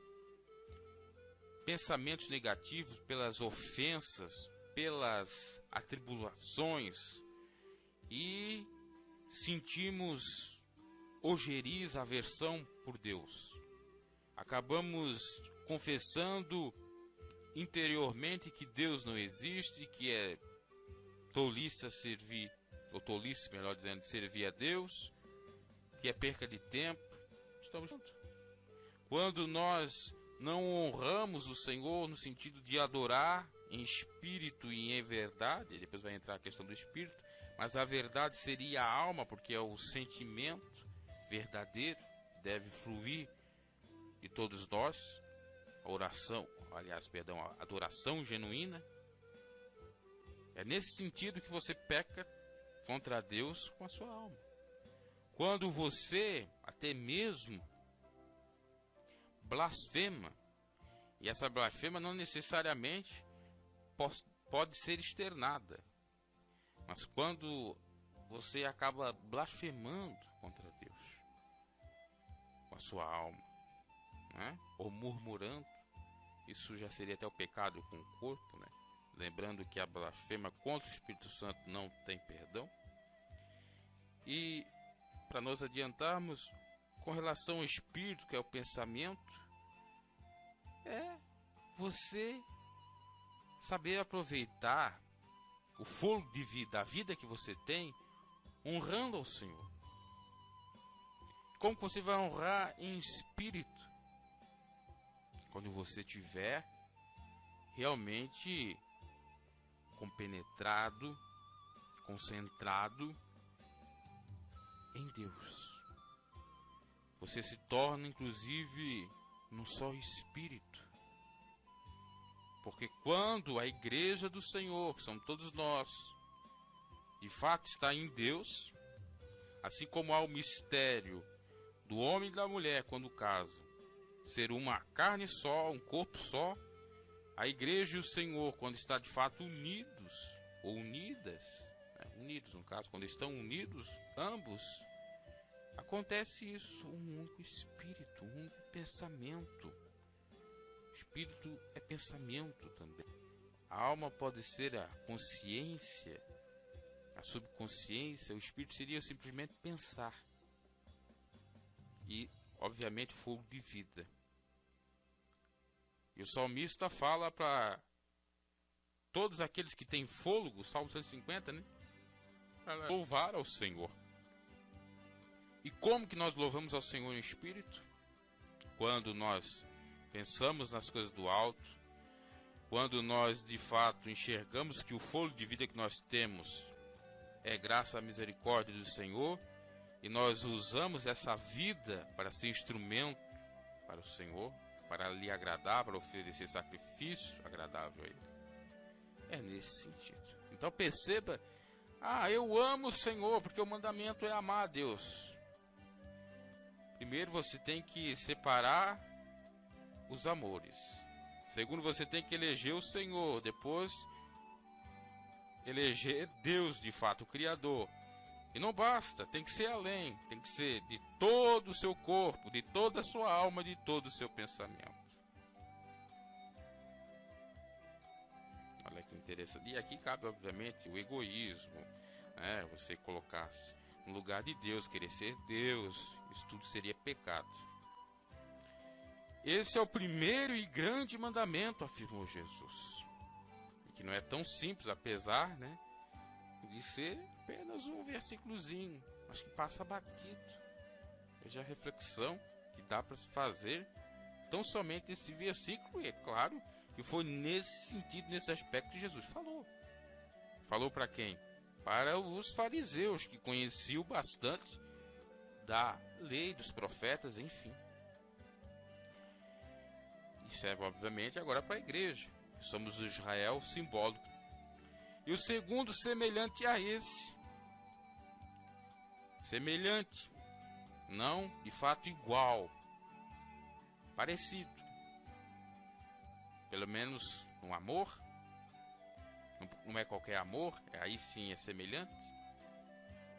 pensamentos negativos, pelas ofensas, pelas atribulações, e sentimos ojeriza, aversão por Deus, acabamos confessando interiormente que Deus não existe, que é tolice servir, ou tolice, melhor dizendo, servir a Deus, que é perca de tempo. Estamos juntos. Quando nós não honramos o Senhor no sentido de adorar em espírito e em verdade, depois vai entrar a questão do espírito, mas a verdade seria a alma, porque é o sentimento verdadeiro, deve fluir de todos nós, a oração, a adoração genuína. É nesse sentido que você peca contra Deus com a sua alma. Quando você até mesmo blasfema, e essa blasfema não necessariamente pode ser externada, mas quando você acaba blasfemando contra Deus com a sua alma, né? Ou murmurando, isso já seria até o pecado com o corpo, né? Lembrando que a blasfema contra o Espírito Santo não tem perdão. E para nós adiantarmos, com relação ao espírito, que é o pensamento, é você saber aproveitar o fôlego de vida, a vida que você tem, honrando ao Senhor. Como você vai honrar em espírito? Quando você tiver realmente compenetrado, concentrado em Deus. Você se torna inclusive num só espírito. Porque quando a igreja do Senhor, que somos todos nós, de fato está em Deus, assim como há o mistério do homem e da mulher quando casam, ser uma carne só, um corpo só, a igreja e o Senhor, quando está de fato unidos, ou unidas, unidos no caso, quando estão unidos ambos, acontece isso, um único espírito, um único pensamento. espírito é pensamento também. A alma pode ser a consciência, a subconsciência, o espírito seria simplesmente pensar. E, obviamente, fogo de vida. E o salmista fala para todos aqueles que têm fôlego, Salmo 150, né? Para louvar ao Senhor. E como que nós louvamos ao Senhor em espírito? Quando nós pensamos nas coisas do alto, quando nós de fato enxergamos que o fôlego de vida que nós temos é graças à misericórdia do Senhor, e nós usamos essa vida para ser instrumento para o Senhor, para lhe agradar, para oferecer sacrifício agradável a Ele. É nesse sentido. Então perceba, eu amo o Senhor, porque o mandamento é amar a Deus. Primeiro você tem que separar os amores. Segundo, você tem que eleger o Senhor. Depois, eleger Deus de fato, o Criador. E não basta, tem que ser além. Tem que ser de todo o seu corpo, de toda a sua alma, de todo o seu pensamento. Olha que interessante. E aqui cabe, obviamente, o egoísmo. Você colocar-se no lugar de Deus, querer ser Deus. Isso tudo seria pecado. Esse é o primeiro e grande mandamento, afirmou Jesus. Que não é tão simples, apesar, de ser apenas um versículozinho. Acho que passa batido. Veja a reflexão que dá para se fazer tão somente esse versículo. E é claro que foi nesse sentido, nesse aspecto que Jesus falou. Falou para quem? Para os fariseus, que conheciam bastante da lei, dos profetas, enfim. E serve, obviamente, agora para a igreja. Somos o Israel simbólico. E o segundo, semelhante a esse. Semelhante. Não, de fato, igual. Parecido. Pelo menos no amor. Não é qualquer amor, aí sim é semelhante.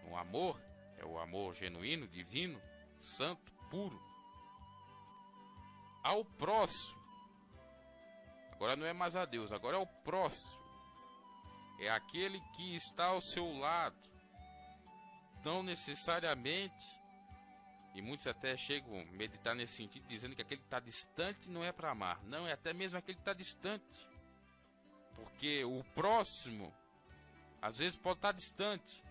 No amor, é o amor genuíno, divino, santo, puro. Ao próximo. Agora não é mais a Deus, agora é o próximo. É aquele que está ao seu lado. Não necessariamente, e muitos até chegam a meditar nesse sentido, dizendo que aquele que está distante não é para amar. Não, é até mesmo aquele que está distante. Porque o próximo, às vezes pode estar distante.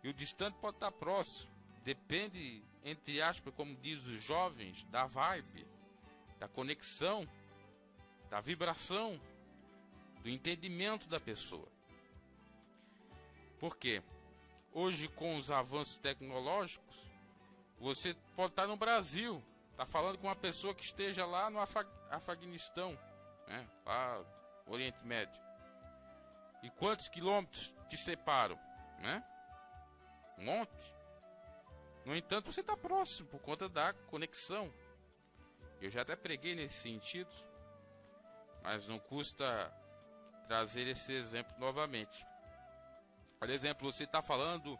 E o distante pode estar próximo. Depende, entre aspas, como diz os jovens, da vibe, da conexão, da vibração, do entendimento da pessoa. Por quê? Hoje, com os avanços tecnológicos, você pode estar no Brasil, está falando com uma pessoa que esteja lá no Afeganistão, lá no Oriente Médio. E quantos quilômetros te separam? Um monte. No entanto, você está próximo por conta da conexão. Eu já até preguei nesse sentido, mas não custa trazer esse exemplo novamente. Por exemplo, você está falando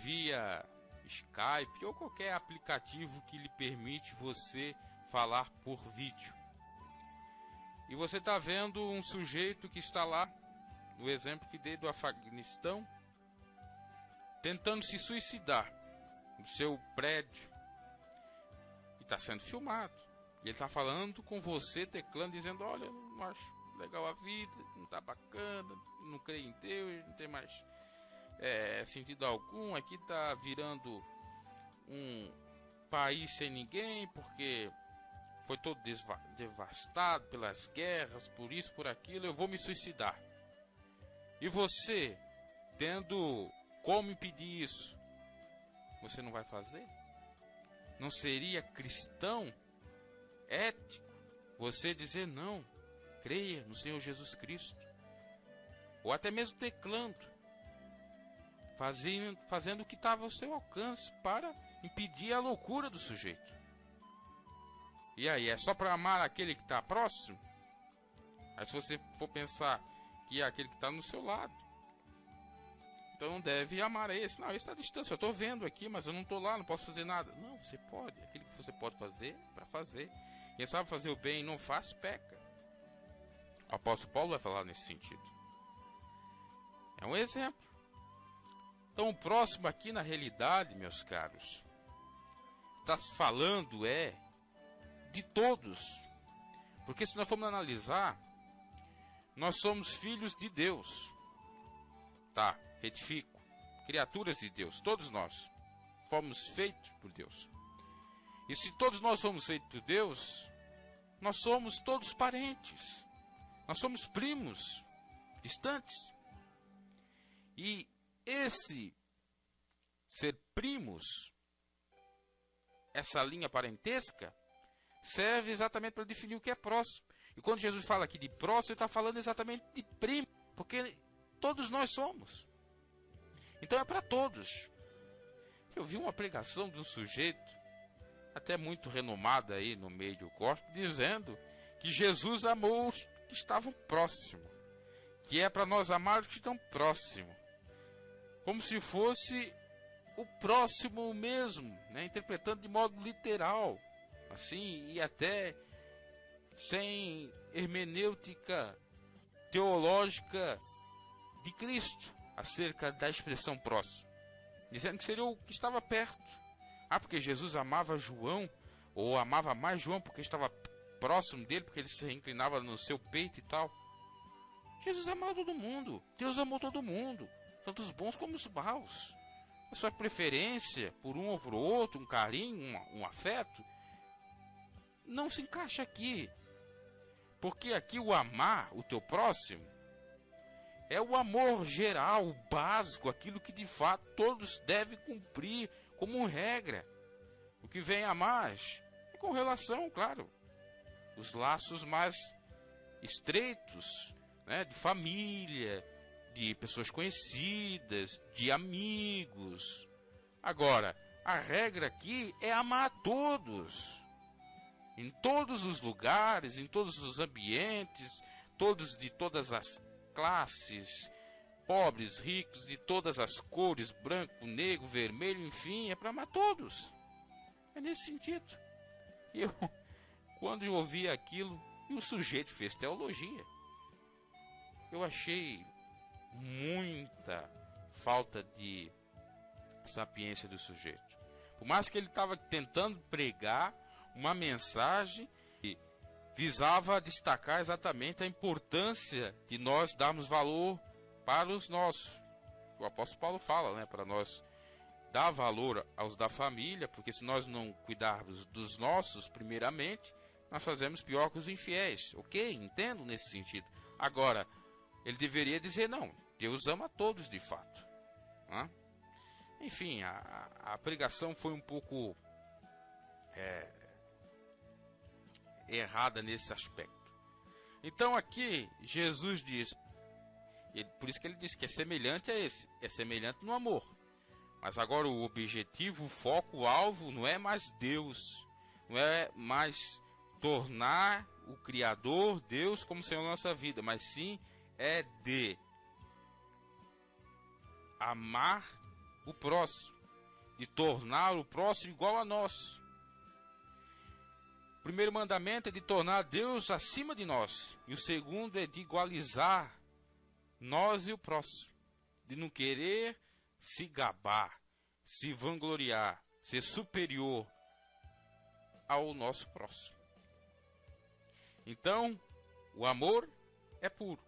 via Skype ou qualquer aplicativo que lhe permite você falar por vídeo. E você está vendo um sujeito que está lá, no exemplo que dei do Afeganistão, tentando se suicidar no seu prédio. E está sendo filmado. E ele está falando com você, teclando, dizendo: olha, eu não acho legal a vida, não está bacana, não creio em Deus, não tem mais sentido algum. Aqui está virando um país sem ninguém, porque foi todo devastado pelas guerras, por isso, por aquilo, eu vou me suicidar. E você, tendo como impedir isso, você não vai fazer? Não seria cristão, ético, você dizer não, creia no Senhor Jesus Cristo? Ou até mesmo teclando, fazendo o que estava ao seu alcance para impedir a loucura do sujeito. E aí, é só para amar aquele que está próximo? Aí se você for pensar que é aquele que está no seu lado, então deve amar esse. Não, esse está à distância, eu estou vendo aqui, mas eu não estou lá, não posso fazer nada. Não, você pode, aquilo que você pode fazer, para fazer. Quem sabe fazer o bem e não faz, peca. O apóstolo Paulo vai falar nesse sentido. É um exemplo. Então o próximo aqui na realidade, meus caros, está falando de todos. Porque se nós formos analisar, nós somos filhos de Deus. Tá, retifico. Criaturas de Deus, todos nós fomos feitos por Deus. E se todos nós fomos feitos por Deus, nós somos todos parentes. Nós somos primos, distantes. E esse ser primos, essa linha parentesca, serve exatamente para definir o que é próximo. E quando Jesus fala aqui de próximo, ele está falando exatamente de primo, porque todos nós somos. Então é para todos. Eu vi uma pregação de um sujeito, até muito renomado aí no meio do corpo, dizendo que Jesus amou os que estavam próximos, que é para nós amar os que estão próximos, como se fosse o próximo mesmo, né? Interpretando de modo literal, assim, e até sem hermenêutica teológica de Cristo acerca da expressão próximo, dizendo que seria o que estava perto. Porque Jesus amava João, ou amava mais João porque estava próximo dele, porque ele se inclinava no seu peito e tal. Jesus amava todo mundo, Deus amou todo mundo, tanto os bons como os maus. A sua preferência por um ou por outro, um carinho, um afeto, não se encaixa aqui. Porque aqui o amar o teu próximo é o amor geral, o básico, aquilo que de fato todos devem cumprir como regra. O que vem a mais é com relação, claro, os laços mais estreitos, né, de família, de pessoas conhecidas, de amigos. Agora, a regra aqui é amar a todos, em todos os lugares, em todos os ambientes, todos de todas as classes, pobres, ricos, de todas as cores, branco, negro, vermelho, enfim, é para amar todos. É nesse sentido. Eu, quando eu ouvi aquilo, e o sujeito fez teologia, eu achei muita falta de sapiência do sujeito. Por mais que ele estava tentando pregar uma mensagem que visava destacar exatamente a importância de nós darmos valor para os nossos. O apóstolo Paulo fala, né, para nós dar valor aos da família, porque se nós não cuidarmos dos nossos primeiramente, nós fazemos pior que os infiéis. Ok? Entendo nesse sentido. Agora, ele deveria dizer não, Deus ama todos de fato. Enfim, a pregação foi um pouco errada nesse aspecto. Então aqui Jesus diz, por isso que ele diz que é semelhante a esse, é semelhante no amor. Mas agora o objetivo, o foco, o alvo não é mais Deus, não é mais tornar o Criador, Deus, como Senhor da nossa vida, mas sim é de amar o próximo, de tornar o próximo igual a nós. O primeiro mandamento é de tornar Deus acima de nós, e o segundo é de igualizar nós e o próximo, de não querer se gabar, se vangloriar, ser superior ao nosso próximo. Então, o amor é puro.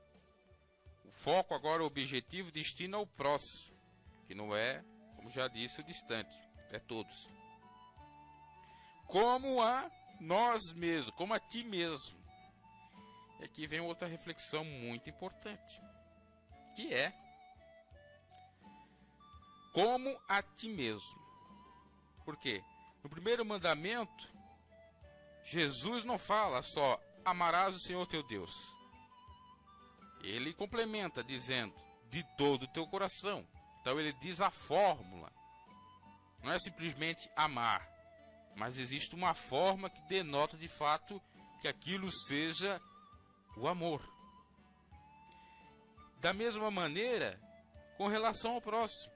O foco agora, o objetivo, destina ao próximo, que não é, como já disse, o distante, é todos. Como a nós mesmos, como a ti mesmo. E aqui vem outra reflexão muito importante, que é como a ti mesmo. Por quê? No primeiro mandamento, Jesus não fala só amarás o Senhor teu Deus. Ele complementa dizendo de todo o teu coração. Então ele diz a fórmula. Não é simplesmente amar, mas existe uma forma que denota de fato que aquilo seja o amor. Da mesma maneira, com relação ao próximo.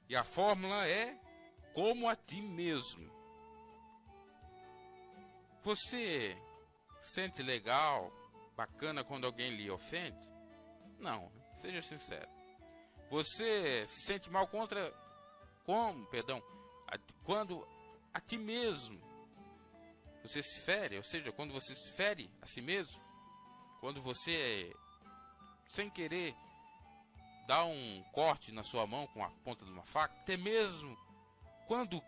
E a fórmula é como a ti mesmo. Você sente legal, bacana quando alguém lhe ofende? Não, seja sincero. Você se sente mal quando a ti mesmo você se fere, ou seja, quando você se fere a si mesmo, quando você, sem querer, dá um corte na sua mão com a ponta de uma faca, até mesmo quando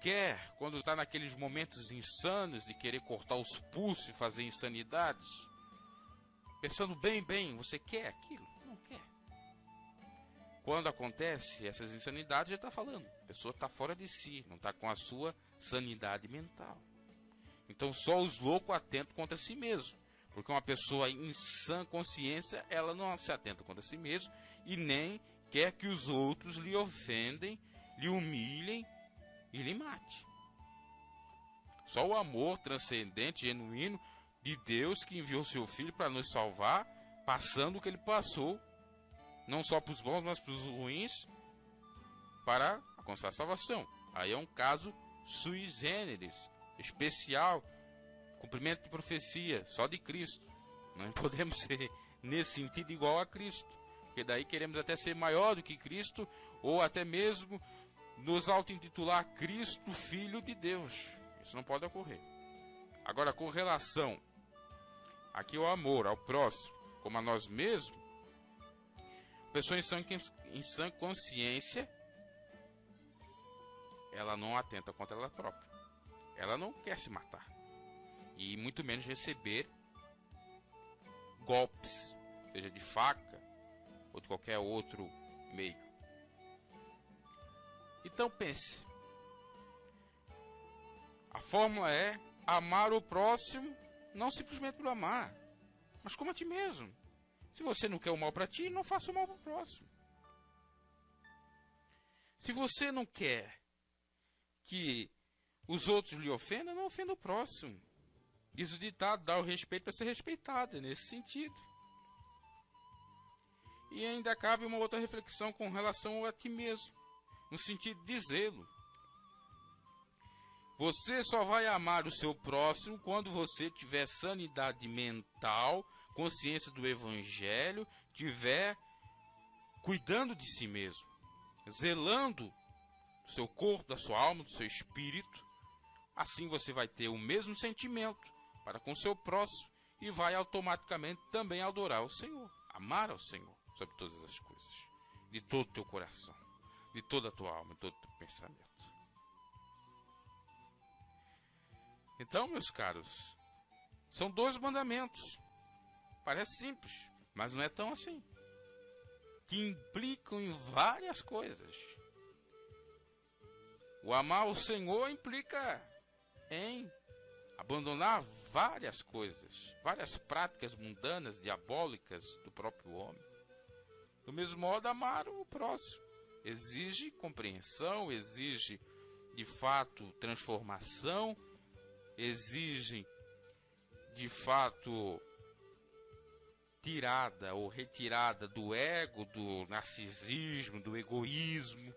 está naqueles momentos insanos de querer cortar os pulsos e fazer insanidades, pensando bem, você quer aquilo? Não quer. Quando acontece essas insanidades, já está falando, a pessoa está fora de si, não está com a sua sanidade mental. Então só os loucos atentam contra si mesmo, porque uma pessoa em sã consciência, ela não se atenta contra si mesma e nem quer que os outros lhe ofendem, lhe humilhem e lhe mate. Só o amor transcendente, genuíno de Deus, que enviou seu Filho para nos salvar, passando o que ele passou, não só para os bons, mas para os ruins, para alcançar a salvação. Aí é um caso sui generis, especial, cumprimento de profecia, só de Cristo. Não podemos ser nesse sentido igual a Cristo, porque daí queremos até ser maior do que Cristo, ou até mesmo nos auto-intitular Cristo, Filho de Deus. Isso não pode ocorrer. Agora, com relação aqui ao amor, ao próximo, como a nós mesmos, a pessoa em sã consciência, ela não atenta contra ela própria. Ela não quer se matar. E muito menos receber golpes, seja de faca ou de qualquer outro meio. Então pense. A fórmula é amar o próximo, não simplesmente por amar, mas como a ti mesmo. Se você não quer o mal para ti, não faça o mal para o próximo. Se você não quer que os outros lhe ofendam, não ofenda o próximo. Diz o ditado, dá o respeito para ser respeitado, é nesse sentido. E ainda cabe uma outra reflexão com relação a ti mesmo, no sentido de zelo. Você só vai amar o seu próximo quando você tiver sanidade mental, consciência do Evangelho, tiver cuidando de si mesmo, zelando do seu corpo, da sua alma, do seu espírito. Assim você vai ter o mesmo sentimento para com o seu próximo e vai automaticamente também adorar o Senhor, amar ao Senhor sobre todas as coisas, de todo o teu coração, de toda a tua alma, de todo o teu pensamento. Então, meus caros, são 2 mandamentos. Parece simples, mas não é tão assim. Que implicam em várias coisas. O amar o Senhor implica em abandonar várias coisas, várias práticas mundanas, diabólicas do próprio homem. Do mesmo modo, amar o próximo exige compreensão, exige de fato transformação, exige de fato tirada ou retirada do ego, do narcisismo, do egoísmo.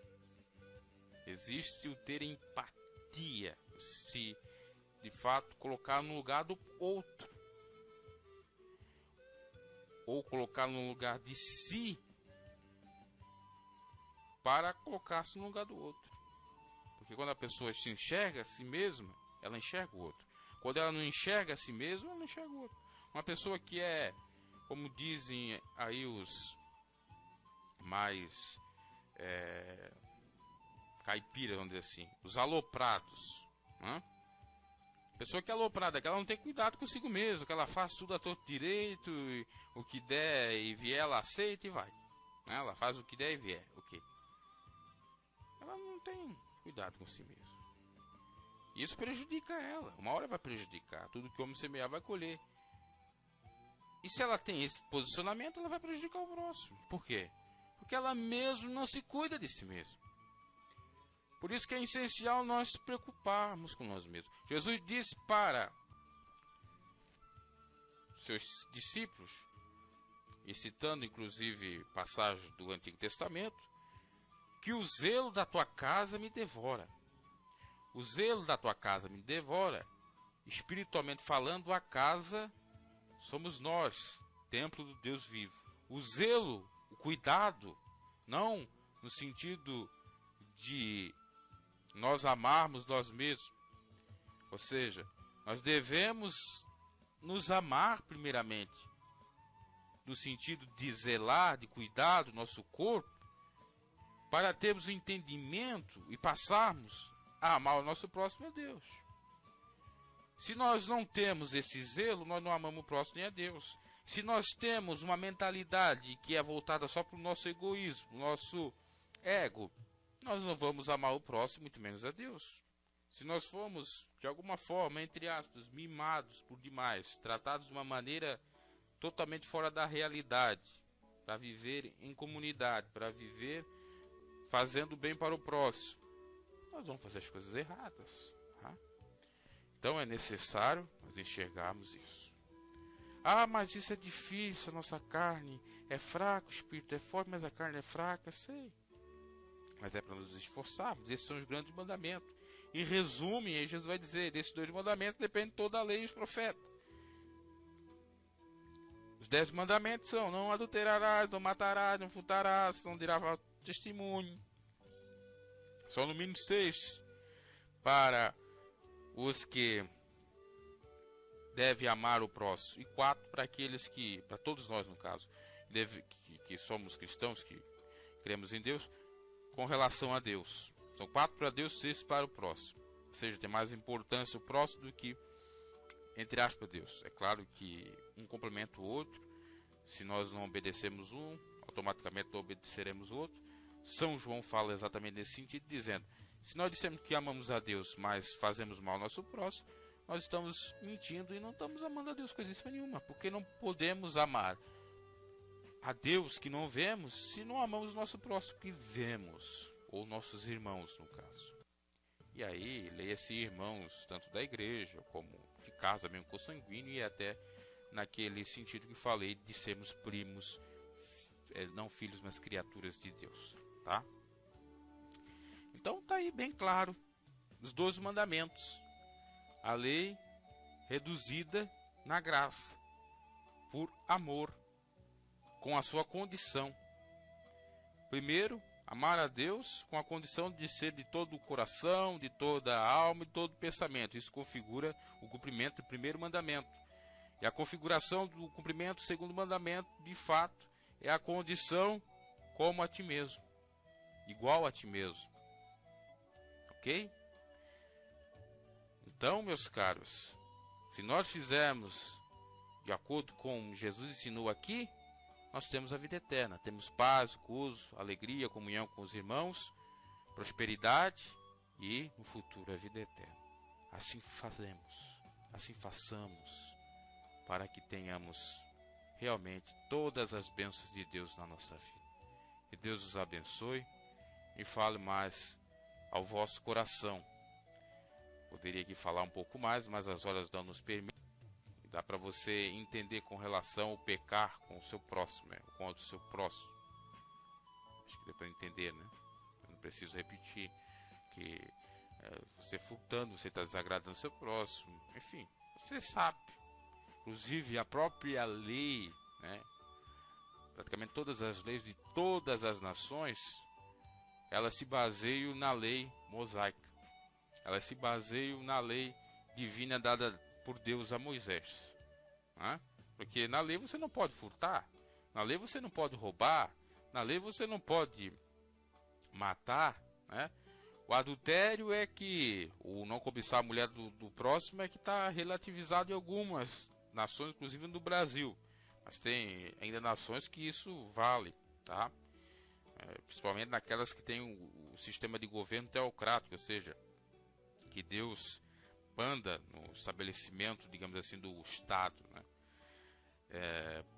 Existe o ter empatia, se de fato colocar no lugar do outro, ou colocar no lugar de si para colocar-se no lugar do outro. Porque quando a pessoa se enxerga a si mesma, ela enxerga o outro. Quando ela não enxerga a si mesma, ela não enxerga o outro. Uma pessoa que é, como dizem aí os mais caipiras, vamos dizer assim, os aloprados, né? Pessoa que é aloprada, que ela não tem cuidado consigo mesma, que ela faz tudo a torto direito, e o que der e vier ela aceita e vai, né? Ela faz o que der e vier, ok. Ela não tem cuidado com si mesma. Isso prejudica ela, uma hora vai prejudicar, tudo que o homem semear vai colher. E se ela tem esse posicionamento, ela vai prejudicar o próximo. Por quê? Porque ela mesmo não se cuida de si mesma. Por isso que é essencial nós se preocuparmos com nós mesmos. Jesus disse para seus discípulos, e citando inclusive passagens do Antigo Testamento, que o zelo da tua casa me devora. O zelo da tua casa me devora. Espiritualmente falando, a casa somos nós, templo do Deus vivo. O zelo, o cuidado, não no sentido de nós amarmos nós mesmos. Ou seja, nós devemos nos amar primeiramente, no sentido de zelar, de cuidar do nosso corpo, para termos o entendimento e passarmos a amar o nosso próximo a Deus. Se nós não temos esse zelo, nós não amamos o próximo nem a Deus. Se nós temos uma mentalidade que é voltada só para o nosso egoísmo, nosso ego, nós não vamos amar o próximo, muito menos a Deus. Se nós formos, de alguma forma, entre aspas, mimados por demais, tratados de uma maneira totalmente fora da realidade, para viver em comunidade, para viver fazendo bem para o próximo, nós vamos fazer as coisas erradas. Tá? Então é necessário nós enxergarmos isso. Ah, mas isso é difícil, a nossa carne é fraca, o espírito é forte, mas a carne é fraca, sei. Mas é para nos esforçarmos, esses são os grandes mandamentos. Em resumo, aí Jesus vai dizer, desses 2 mandamentos depende toda a lei e os profetas. Os 10 mandamentos são: não adulterarás, não matarás, não furtarás, não dirás testemunho. São no mínimo 6 para os que devem amar o próximo, e 4 para aqueles que, para todos nós no caso, que somos cristãos, que cremos em Deus, com relação a Deus. São 4 para Deus, 6 para o próximo. Ou seja, tem mais importância o próximo do que, entre aspas, Deus. É claro que um complementa o outro. Se nós não obedecemos um, automaticamente não obedeceremos o outro. São João fala exatamente nesse sentido, dizendo: se nós dissemos que amamos a Deus, mas fazemos mal ao nosso próximo, nós estamos mentindo e não estamos amando a Deus coisa nenhuma. Porque não podemos amar a Deus que não vemos se não amamos o nosso próximo que vemos, ou nossos irmãos no caso. E aí, leia-se irmãos, tanto da igreja, como de casa mesmo consanguíneo, e até naquele sentido que falei de sermos primos, não filhos, mas criaturas de Deus, tá? Então tá aí bem claro, os 12 mandamentos, a lei reduzida na graça, por amor, com a sua condição. Primeiro, amar a Deus com a condição de ser de todo o coração, de toda a alma e de todo o pensamento. Isso configura o cumprimento do primeiro mandamento. E a configuração do cumprimento do segundo mandamento, de fato, é a condição como a ti mesmo. Igual a ti mesmo. Ok? Então, meus caros, se nós fizermos de acordo com Jesus ensinou aqui, nós temos a vida eterna, temos paz, gozo, alegria, comunhão com os irmãos, prosperidade e no futuro a vida eterna. Assim fazemos, assim façamos, para que tenhamos realmente todas as bênçãos de Deus na nossa vida. Que Deus os abençoe e fale mais ao vosso coração. Poderia aqui falar um pouco mais, mas as horas não nos permitem. Dá para você entender com relação ao pecar com o seu próximo, né? Com o seu próximo. Acho que dá para entender, né? Eu não preciso repetir que você furtando, você está desagradando o seu próximo. Enfim, você sabe. Inclusive a própria lei, né? Praticamente todas as leis de todas as nações, elas se baseiam na lei mosaica. Elas se baseiam na lei divina dada por Deus a Moisés, né? Porque na lei você não pode furtar, na lei você não pode roubar, na lei você não pode matar, né? O adultério é que, o não cobiçar a mulher do próximo é que está relativizado em algumas nações, inclusive no Brasil, mas tem ainda nações que isso vale, tá? Principalmente naquelas que tem o sistema de governo teocrático, ou seja, que Deus manda no estabelecimento, digamos assim, do Estado, né?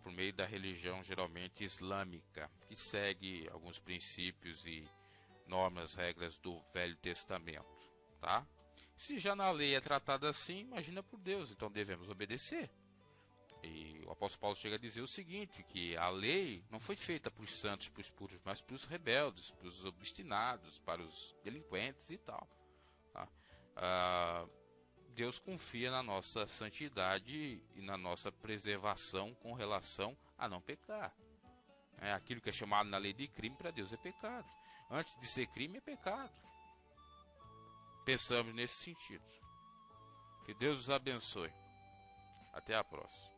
Por meio da religião geralmente islâmica, que segue alguns princípios e normas, regras do Velho Testamento, tá? Se já na lei é tratado assim, imagina por Deus, então devemos obedecer. E o apóstolo Paulo chega a dizer o seguinte, que a lei não foi feita para os santos, para os puros, mas para os rebeldes, para os obstinados, para os delinquentes e tal, tá? Deus confia na nossa santidade e na nossa preservação com relação a não pecar. Aquilo que é chamado na lei de crime, para Deus é pecado. Antes de ser crime, é pecado. Pensamos nesse sentido. Que Deus os abençoe. Até a próxima.